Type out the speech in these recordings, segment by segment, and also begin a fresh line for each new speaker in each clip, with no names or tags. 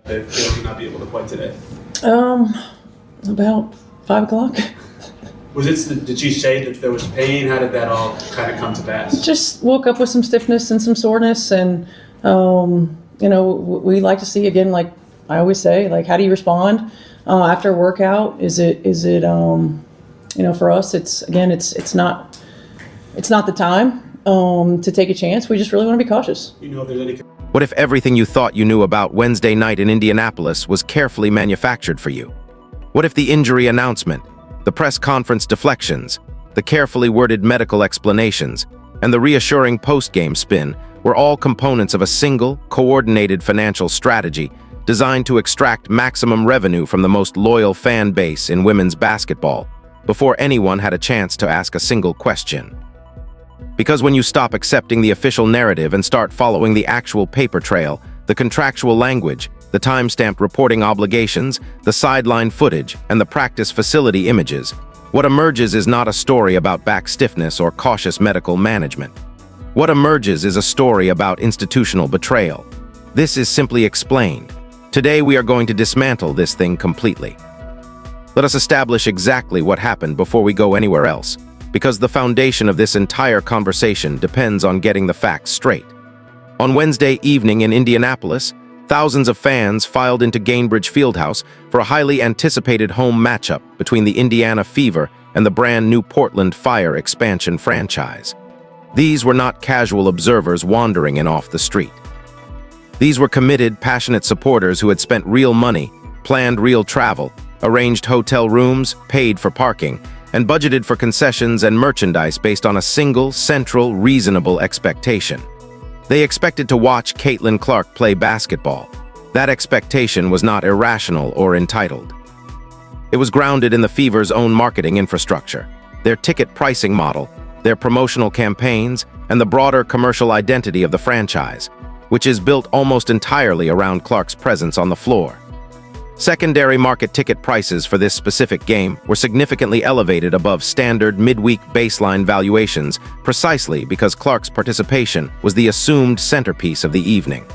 They failed to not be able to play today?
About 5 o'clock.
Did she say that there was pain? How did that all kind of come to pass?
Just woke up with some stiffness and some soreness, and we like to see, again, like I always say, like, how do you respond after a workout? Is it for us, it's not the time to take a chance. We just really want to be cautious.
You know if there's any.
What if everything you thought you knew about Wednesday night in Indianapolis was carefully manufactured for you? What if the injury announcement, the press conference deflections, the carefully worded medical explanations, and the reassuring post-game spin were all components of a single, coordinated financial strategy designed to extract maximum revenue from the most loyal fan base in women's basketball before anyone had a chance to ask a single question? Because when you stop accepting the official narrative and start following the actual paper trail, the contractual language, the timestamped reporting obligations, the sideline footage, and the practice facility images, what emerges is not a story about back stiffness or cautious medical management. What emerges is a story about institutional betrayal. This is simply explained. Today we are going to dismantle this thing completely. Let us establish exactly what happened before we go anywhere else, because the foundation of this entire conversation depends on getting the facts straight. On Wednesday evening in Indianapolis, thousands of fans filed into Gainbridge Fieldhouse for a highly anticipated home matchup between the Indiana Fever and the brand new Portland Fire expansion franchise. These were not casual observers wandering in off the street. These were committed, passionate supporters who had spent real money, planned real travel, arranged hotel rooms, paid for parking, and budgeted for concessions and merchandise based on a single, central, reasonable expectation. They expected to watch Caitlyn Clark play basketball. That expectation was not irrational or entitled. It was grounded in the Fever's own marketing infrastructure, their ticket pricing model, their promotional campaigns, and the broader commercial identity of the franchise, which is built almost entirely around Clark's presence on the floor. Secondary market ticket prices for this specific game were significantly elevated above standard midweek baseline valuations precisely because Clark's participation was the assumed centerpiece of the evening.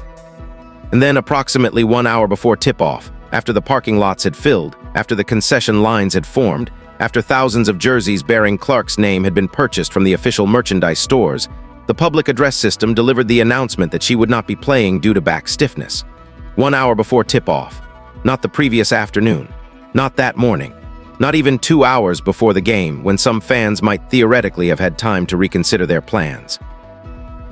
And then approximately 1 hour before tip-off, after the parking lots had filled, after the concession lines had formed, after thousands of jerseys bearing Clark's name had been purchased from the official merchandise stores, the public address system delivered the announcement that she would not be playing due to back stiffness. 1 hour before tip-off. Not the previous afternoon, not that morning, not even 2 hours before the game when some fans might theoretically have had time to reconsider their plans.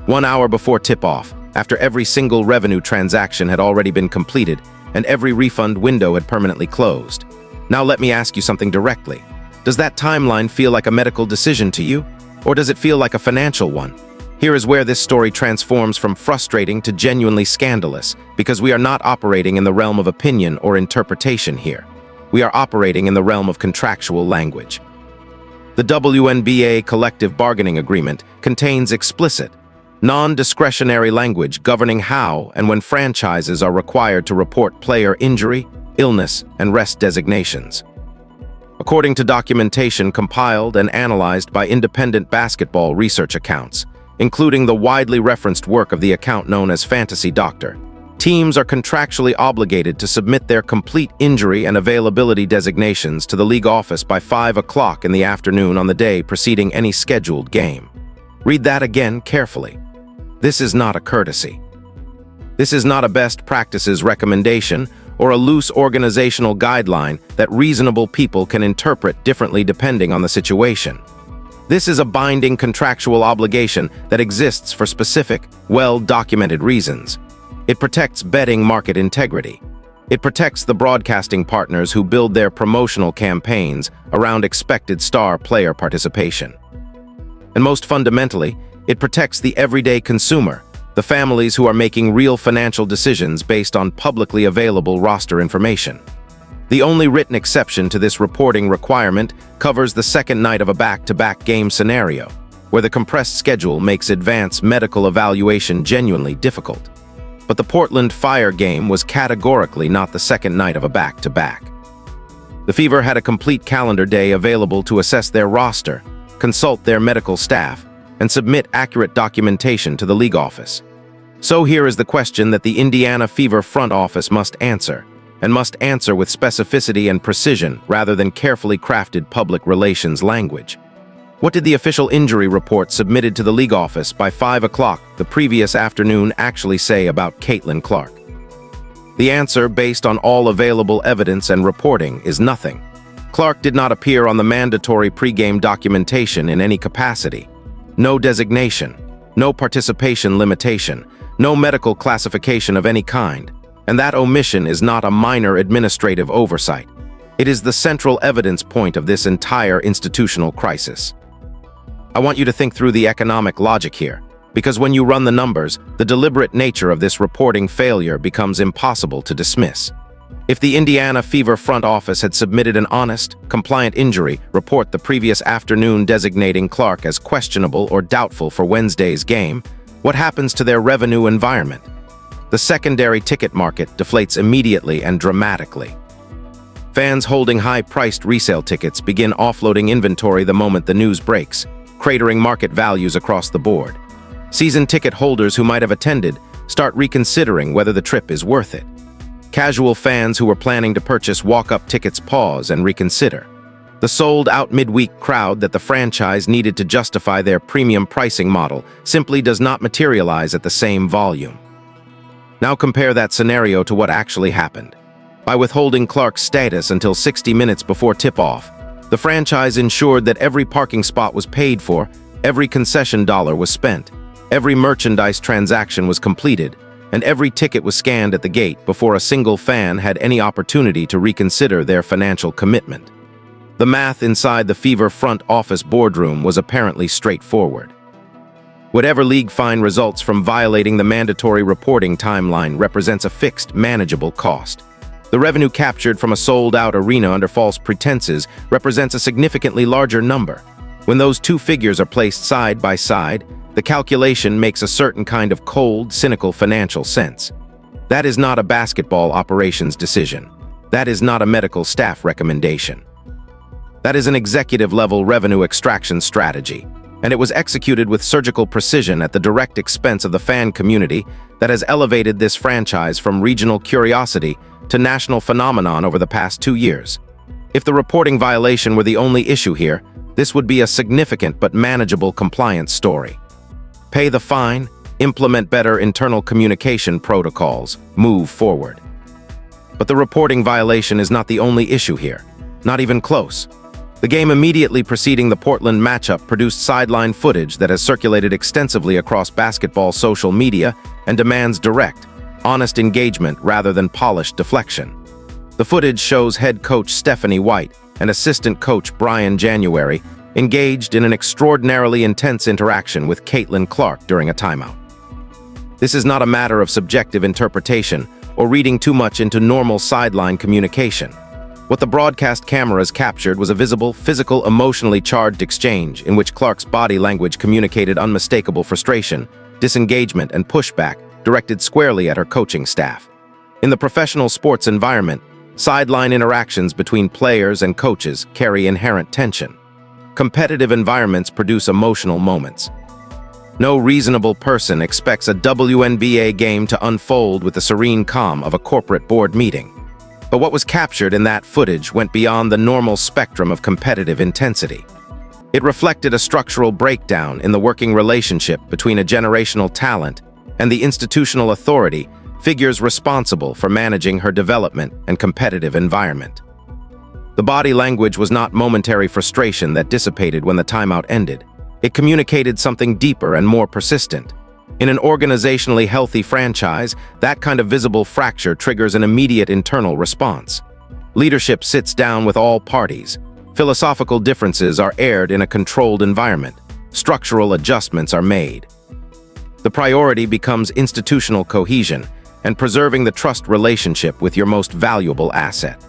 1 hour before tip-off, after every single revenue transaction had already been completed and every refund window had permanently closed. Now let me ask you something directly. Does that timeline feel like a medical decision to you, or does it feel like a financial one? Here is where this story transforms from frustrating to genuinely scandalous, because we are not operating in the realm of opinion or interpretation here. We are operating in the realm of contractual language. The WNBA collective bargaining agreement contains explicit, non-discretionary language governing how and when franchises are required to report player injury, illness, and rest designations. According to documentation compiled and analyzed by independent basketball research accounts, including the widely referenced work of the account known as Fantasy Doctor, teams are contractually obligated to submit their complete injury and availability designations to the league office by 5 o'clock in the afternoon on the day preceding any scheduled game. Read that again carefully. This is not a courtesy. This is not a best practices recommendation or a loose organizational guideline that reasonable people can interpret differently depending on the situation. This is a binding contractual obligation that exists for specific, well-documented reasons. It protects betting market integrity. It protects the broadcasting partners who build their promotional campaigns around expected star player participation. And most fundamentally, it protects the everyday consumer, the families who are making real financial decisions based on publicly available roster information. The only written exception to this reporting requirement covers the second night of a back-to-back game scenario, where the compressed schedule makes advanced medical evaluation genuinely difficult. But the Portland Fire game was categorically not the second night of a back-to-back. The Fever had a complete calendar day available to assess their roster, consult their medical staff, and submit accurate documentation to the league office. So here is the question that the Indiana Fever front office must answer, and must answer with specificity and precision rather than carefully crafted public relations language. What did the official injury report submitted to the league office by 5 o'clock the previous afternoon actually say about Caitlyn Clark? The answer, based on all available evidence and reporting, is nothing. Clark did not appear on the mandatory pregame documentation in any capacity. No designation, no participation limitation, no medical classification of any kind. And that omission is not a minor administrative oversight. It is the central evidence point of this entire institutional crisis. I want you to think through the economic logic here, because when you run the numbers, the deliberate nature of this reporting failure becomes impossible to dismiss. If the Indiana Fever front office had submitted an honest, compliant injury report the previous afternoon designating Clark as questionable or doubtful for Wednesday's game, what happens to their revenue environment? The secondary ticket market deflates immediately and dramatically. Fans holding high-priced resale tickets begin offloading inventory the moment the news breaks, cratering market values across the board. Season ticket holders who might have attended start reconsidering whether the trip is worth it. Casual fans who were planning to purchase walk-up tickets pause and reconsider. The sold-out midweek crowd that the franchise needed to justify their premium pricing model simply does not materialize at the same volume. Now compare that scenario to what actually happened. By withholding Clark's status until 60 minutes before tip-off, the franchise ensured that every parking spot was paid for, every concession dollar was spent, every merchandise transaction was completed, and every ticket was scanned at the gate before a single fan had any opportunity to reconsider their financial commitment. The math inside the Fever front office boardroom was apparently straightforward. Whatever league fine results from violating the mandatory reporting timeline represents a fixed, manageable cost. The revenue captured from a sold-out arena under false pretenses represents a significantly larger number. When those two figures are placed side by side, the calculation makes a certain kind of cold, cynical financial sense. That is not a basketball operations decision. That is not a medical staff recommendation. That is an executive-level revenue extraction strategy, and it was executed with surgical precision at the direct expense of the fan community that has elevated this franchise from regional curiosity to national phenomenon over the past 2 years. If the reporting violation were the only issue here, this would be a significant but manageable compliance story. Pay the fine, implement better internal communication protocols, move forward. But the reporting violation is not the only issue here, not even close. The game immediately preceding the Portland matchup produced sideline footage that has circulated extensively across basketball social media and demands direct, honest engagement rather than polished deflection. The footage shows head coach Stephanie White and assistant coach Brian January engaged in an extraordinarily intense interaction with Caitlyn Clark during a timeout. This is not a matter of subjective interpretation or reading too much into normal sideline communication. What the broadcast cameras captured was a visible, physical, emotionally charged exchange in which Clark's body language communicated unmistakable frustration, disengagement, and pushback directed squarely at her coaching staff. In the professional sports environment, sideline interactions between players and coaches carry inherent tension. Competitive environments produce emotional moments. No reasonable person expects a WNBA game to unfold with the serene calm of a corporate board meeting. But what was captured in that footage went beyond the normal spectrum of competitive intensity. It reflected a structural breakdown in the working relationship between a generational talent and the institutional authority, figures responsible for managing her development and competitive environment. The body language was not momentary frustration that dissipated when the timeout ended. It communicated something deeper and more persistent. In an organizationally healthy franchise, that kind of visible fracture triggers an immediate internal response. Leadership sits down with all parties. Philosophical differences are aired in a controlled environment. Structural adjustments are made. The priority becomes institutional cohesion and preserving the trust relationship with your most valuable asset.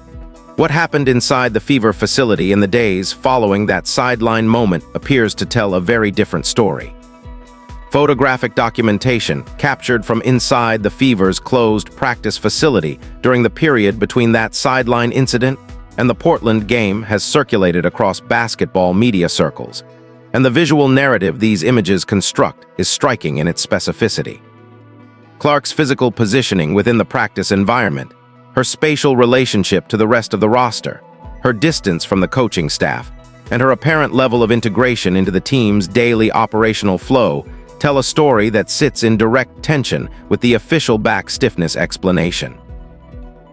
What happened inside the Fever facility in the days following that sideline moment appears to tell a very different story. Photographic documentation captured from inside the Fever's closed practice facility during the period between that sideline incident and the Portland game has circulated across basketball media circles, and the visual narrative these images construct is striking in its specificity. Clark's physical positioning within the practice environment, her spatial relationship to the rest of the roster, her distance from the coaching staff, and her apparent level of integration into the team's daily operational flow tell a story that sits in direct tension with the official back stiffness explanation.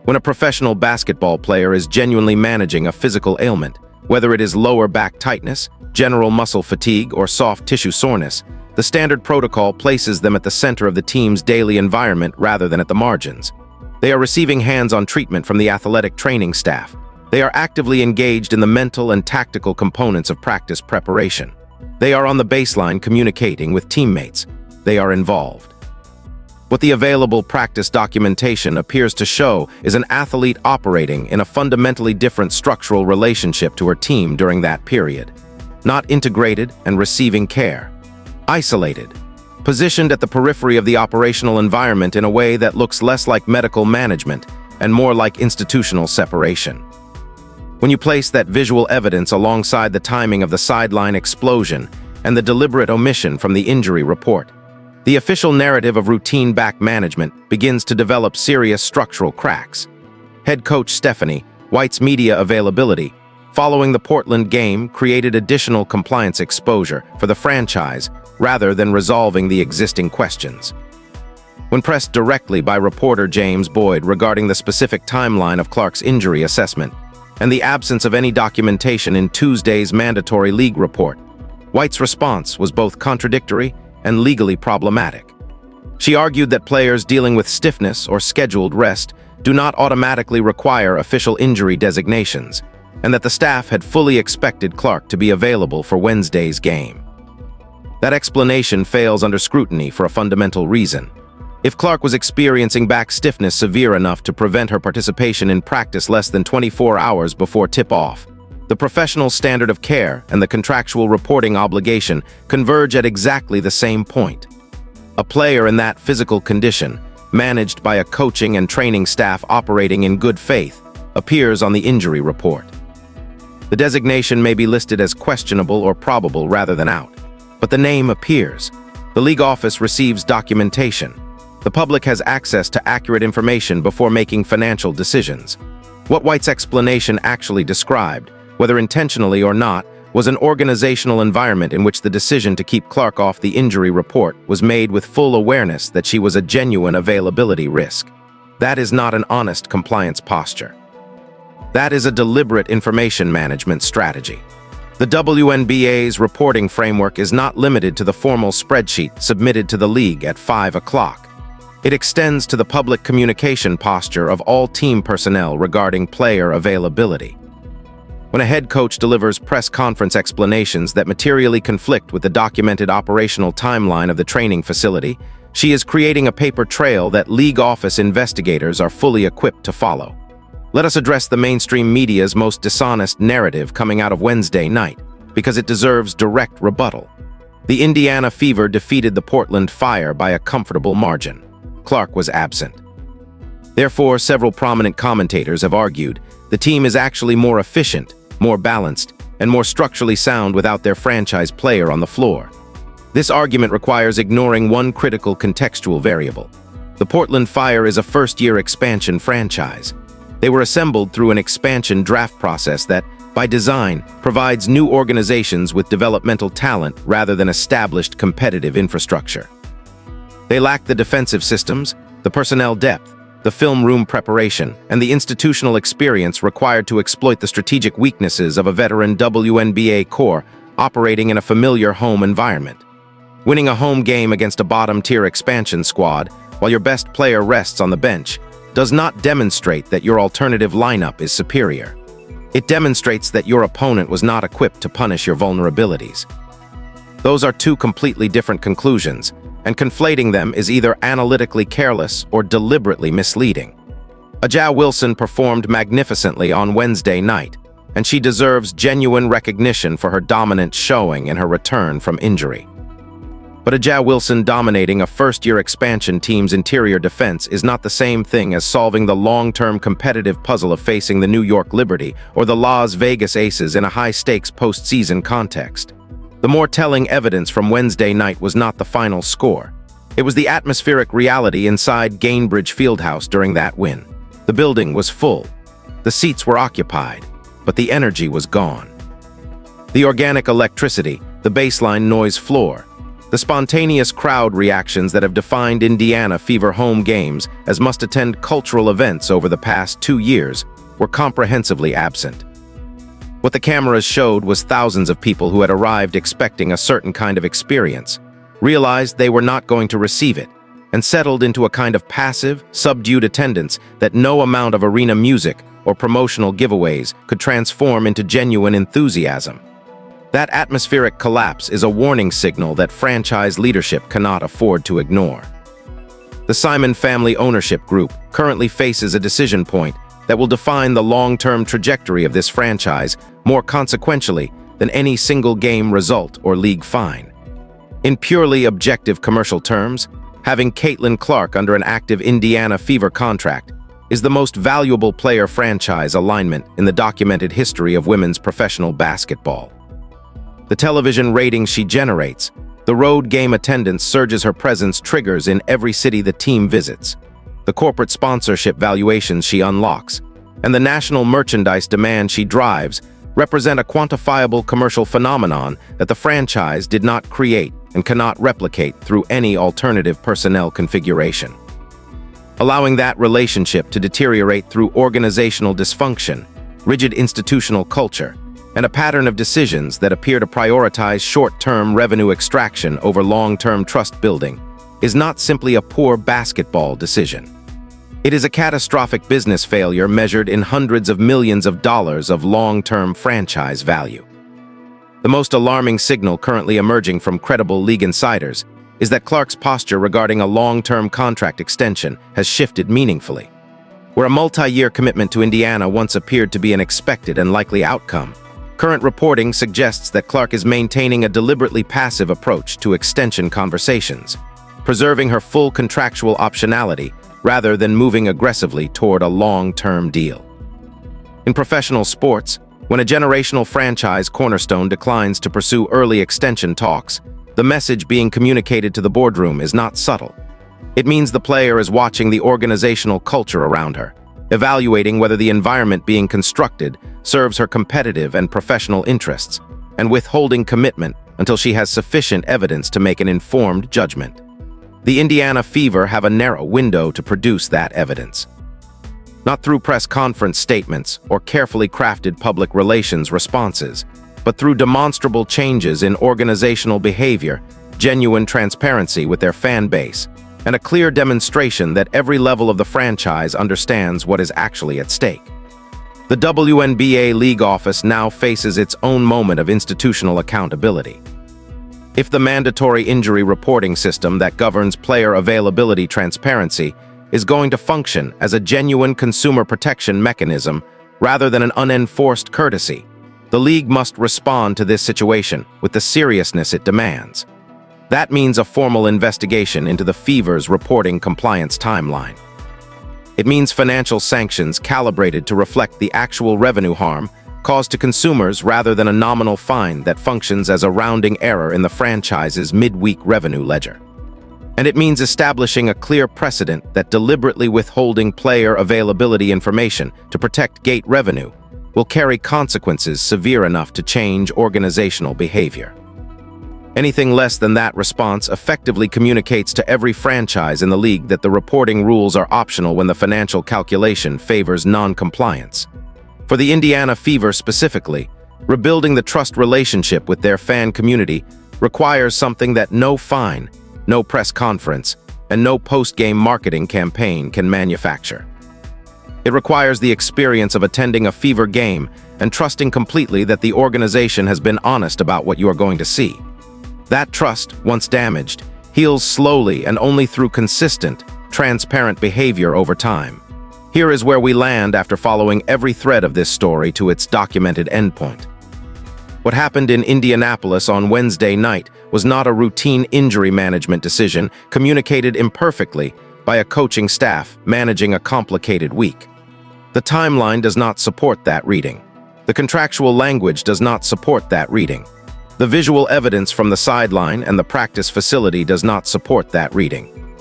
When a professional basketball player is genuinely managing a physical ailment, whether it is lower back tightness, general muscle fatigue, or soft tissue soreness, the standard protocol places them at the center of the team's daily environment rather than at the margins. They are receiving hands-on treatment from the athletic training staff. They are actively engaged in the mental and tactical components of practice preparation. They are on the baseline communicating with teammates. They are involved. What the available practice documentation appears to show is an athlete operating in a fundamentally different structural relationship to her team during that period. Not integrated and receiving care. Isolated. Positioned at the periphery of the operational environment in a way that looks less like medical management and more like institutional separation. When you place that visual evidence alongside the timing of the sideline explosion and the deliberate omission from the injury report, the official narrative of routine back management begins to develop serious structural cracks. Head coach Stephanie White's media availability following the Portland game created additional compliance exposure for the franchise rather than resolving the existing questions. When pressed directly by reporter James Boyd regarding the specific timeline of Clark's injury assessment and the absence of any documentation in Tuesday's mandatory league report, White's response was both contradictory and legally problematic. She argued that players dealing with stiffness or scheduled rest do not automatically require official injury designations, and that the staff had fully expected Clark to be available for Wednesday's game. That explanation fails under scrutiny for a fundamental reason. If Clark was experiencing back stiffness severe enough to prevent her participation in practice less than 24 hours before tip-off, the professional standard of care and the contractual reporting obligation converge at exactly the same point. A player in that physical condition, managed by a coaching and training staff operating in good faith, appears on the injury report. The designation may be listed as questionable or probable rather than out, but the name appears. The league office receives documentation. The public has access to accurate information before making financial decisions. What White's explanation actually described, whether intentionally or not, was an organizational environment in which the decision to keep Clark off the injury report was made with full awareness that she was a genuine availability risk. That is not an honest compliance posture. That is a deliberate information management strategy. The WNBA's reporting framework is not limited to the formal spreadsheet submitted to the league at 5 o'clock. It extends to the public communication posture of all team personnel regarding player availability. When a head coach delivers press conference explanations that materially conflict with the documented operational timeline of the training facility, she is creating a paper trail that league office investigators are fully equipped to follow. Let us address the mainstream media's most dishonest narrative coming out of Wednesday night, because it deserves direct rebuttal. The Indiana Fever defeated the Portland Fire by a comfortable margin. Clark was absent. Therefore, several prominent commentators have argued the team is actually more efficient, more balanced, and more structurally sound without their franchise player on the floor. This argument requires ignoring one critical contextual variable. The Portland Fire is a first-year expansion franchise. They were assembled through an expansion draft process that, by design, provides new organizations with developmental talent rather than established competitive infrastructure. They lack the defensive systems, the personnel depth, the film room preparation, and the institutional experience required to exploit the strategic weaknesses of a veteran WNBA core operating in a familiar home environment. Winning a home game against a bottom-tier expansion squad while your best player rests on the bench does not demonstrate that your alternative lineup is superior. It demonstrates that your opponent was not equipped to punish your vulnerabilities. Those are two completely different conclusions, and conflating them is either analytically careless or deliberately misleading. A'ja Wilson performed magnificently on Wednesday night, and she deserves genuine recognition for her dominant showing in her return from injury. But A'ja Wilson dominating a first-year expansion team's interior defense is not the same thing as solving the long-term competitive puzzle of facing the New York Liberty or the Las Vegas Aces in a high-stakes postseason context. The more telling evidence from Wednesday night was not the final score. It was the atmospheric reality inside Gainbridge Fieldhouse during that win. The building was full. The seats were occupied, but the energy was gone. The organic electricity, the baseline noise floor, the spontaneous crowd reactions that have defined Indiana Fever home games as must-attend cultural events over the past 2 years were comprehensively absent. What the cameras showed was thousands of people who had arrived expecting a certain kind of experience, realized they were not going to receive it, and settled into a kind of passive, subdued attendance that no amount of arena music or promotional giveaways could transform into genuine enthusiasm. That atmospheric collapse is a warning signal that franchise leadership cannot afford to ignore. The Simon family ownership group currently faces a decision point that will define the long-term trajectory of this franchise more consequentially than any single game result or league fine. In purely objective commercial terms, having Caitlyn Clark under an active Indiana Fever contract is the most valuable player franchise alignment in the documented history of women's professional basketball. The television ratings she generates, the road game attendance surges her presence triggers in every city the team visits, the corporate sponsorship valuations she unlocks, and the national merchandise demand she drives represent a quantifiable commercial phenomenon that the franchise did not create and cannot replicate through any alternative personnel configuration. Allowing that relationship to deteriorate through organizational dysfunction, rigid institutional culture, and a pattern of decisions that appear to prioritize short-term revenue extraction over long-term trust building is not simply a poor basketball decision. It is a catastrophic business failure measured in hundreds of millions of dollars of long-term franchise value. The most alarming signal currently emerging from credible league insiders is that Clark's posture regarding a long-term contract extension has shifted meaningfully. Where a multi-year commitment to Indiana once appeared to be an expected and likely outcome, current reporting suggests that Clark is maintaining a deliberately passive approach to extension conversations, preserving her full contractual optionality rather than moving aggressively toward a long-term deal. In professional sports, when a generational franchise cornerstone declines to pursue early extension talks, the message being communicated to the boardroom is not subtle. It means the player is watching the organizational culture around her, evaluating whether the environment being constructed serves her competitive and professional interests, and withholding commitment until she has sufficient evidence to make an informed judgment. The Indiana Fever have a narrow window to produce that evidence. Not through press conference statements or carefully crafted public relations responses, but through demonstrable changes in organizational behavior, genuine transparency with their fan base, and a clear demonstration that every level of the franchise understands what is actually at stake. The WNBA league office now faces its own moment of institutional accountability. If the mandatory injury reporting system that governs player availability transparency is going to function as a genuine consumer protection mechanism rather than an unenforced courtesy, the league must respond to this situation with the seriousness it demands. That means a formal investigation into the Fever's reporting compliance timeline. It means financial sanctions calibrated to reflect the actual revenue harm caused to consumers rather than a nominal fine that functions as a rounding error in the franchise's midweek revenue ledger. And it means establishing a clear precedent that deliberately withholding player availability information to protect gate revenue will carry consequences severe enough to change organizational behavior. Anything less than that response effectively communicates to every franchise in the league that the reporting rules are optional when the financial calculation favors non-compliance. For the Indiana Fever specifically, rebuilding the trust relationship with their fan community requires something that no fine, no press conference, and no post-game marketing campaign can manufacture. It requires the experience of attending a Fever game and trusting completely that the organization has been honest about what you are going to see. That trust, once damaged, heals slowly and only through consistent, transparent behavior over time. Here is where we land after following every thread of this story to its documented endpoint. What happened in Indianapolis on Wednesday night was not a routine injury management decision communicated imperfectly by a coaching staff managing a complicated week. The timeline does not support that reading. The contractual language does not support that reading. The visual evidence from the sideline and the practice facility does not support that reading.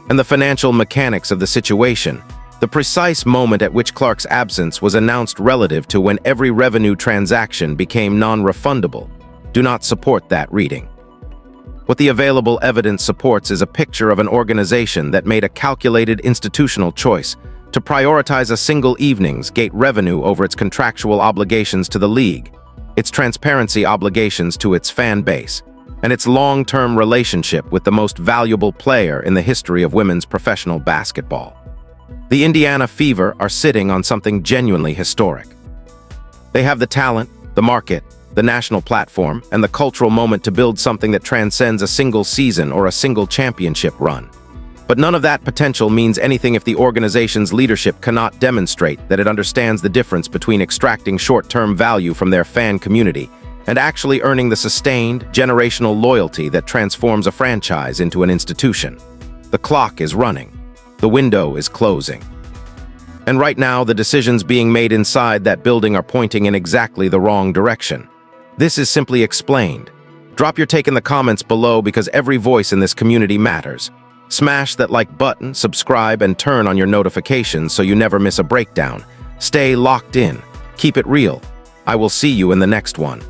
And the financial mechanics of the situation, the precise moment at which Clark's absence was announced relative to when every revenue transaction became non-refundable, do not support that reading. What the available evidence supports is a picture of an organization that made a calculated institutional choice to prioritize a single evening's gate revenue over its contractual obligations to the league, its transparency obligations to its fan base, and its long-term relationship with the most valuable player in the history of women's professional basketball. The Indiana Fever are sitting on something genuinely historic. They have the talent, the market, the national platform, and the cultural moment to build something that transcends a single season or a single championship run. But none of that potential means anything if the organization's leadership cannot demonstrate that it understands the difference between extracting short-term value from their fan community and actually earning the sustained, generational loyalty that transforms a franchise into an institution. The clock is running. The window is closing. And right now, the decisions being made inside that building are pointing in exactly the wrong direction. This is simply explained. Drop your take in the comments below because every voice in this community matters. Smash that like button, subscribe, and turn on your notifications so you never miss a breakdown. Stay locked in. Keep it real. I will see you in the next one.